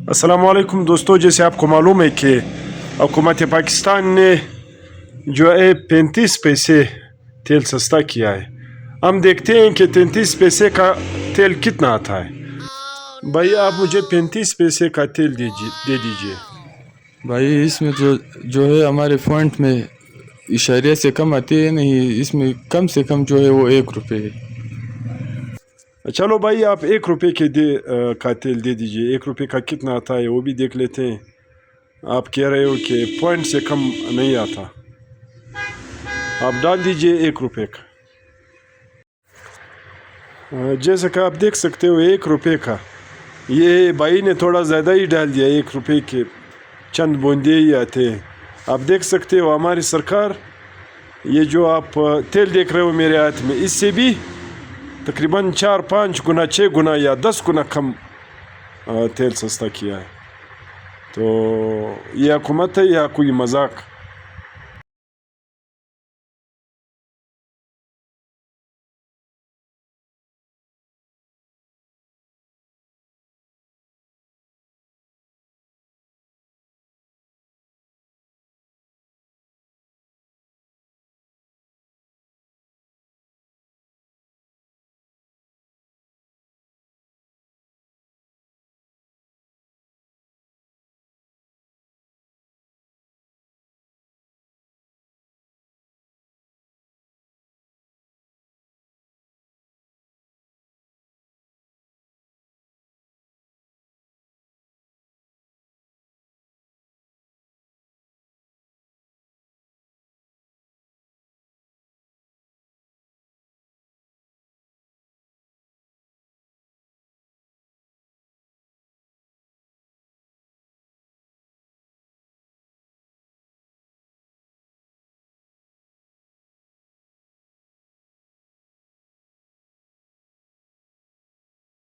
अस्सलामुअलैकुम दोस्तों, जैसे आपको मालूम है कि हुकूमत पाकिस्तान ने जो है 35 पैसे तेल सस्ता किया है। हम देखते हैं कि 33 पैसे का तेल कितना आता है। भाई आप मुझे 35 पैसे का तेल दे दीजिए। भाई इसमें जो है हमारे फंड में इशारे से कम आती है नहीं, इसमें कम से कम जो है वो 1 रुपये है। चलो भाई आप 1 रुपये का तेल दे दीजिए। 1 रुपये का कितना आता है वो भी देख लेते हैं। आप कह रहे हो कि पॉइंट से कम नहीं आता, आप डाल दीजिए 1 रुपये का। जैसा कि आप देख सकते हो 1 रुपये का, ये भाई ने थोड़ा ज़्यादा ही डाल दिया। 1 रुपये के चंद बूंदे ही आते हैं। आप देख सकते हो हमारी सरकार, ये जो आप तेल देख रहे हो मेरे हाथ में, इससे भी तकरीबन 4-5 गुना, 6 गुना या 10 गुना कम तेल सस्ता किया है। तो ये हुकूमत है या कोई मजाक?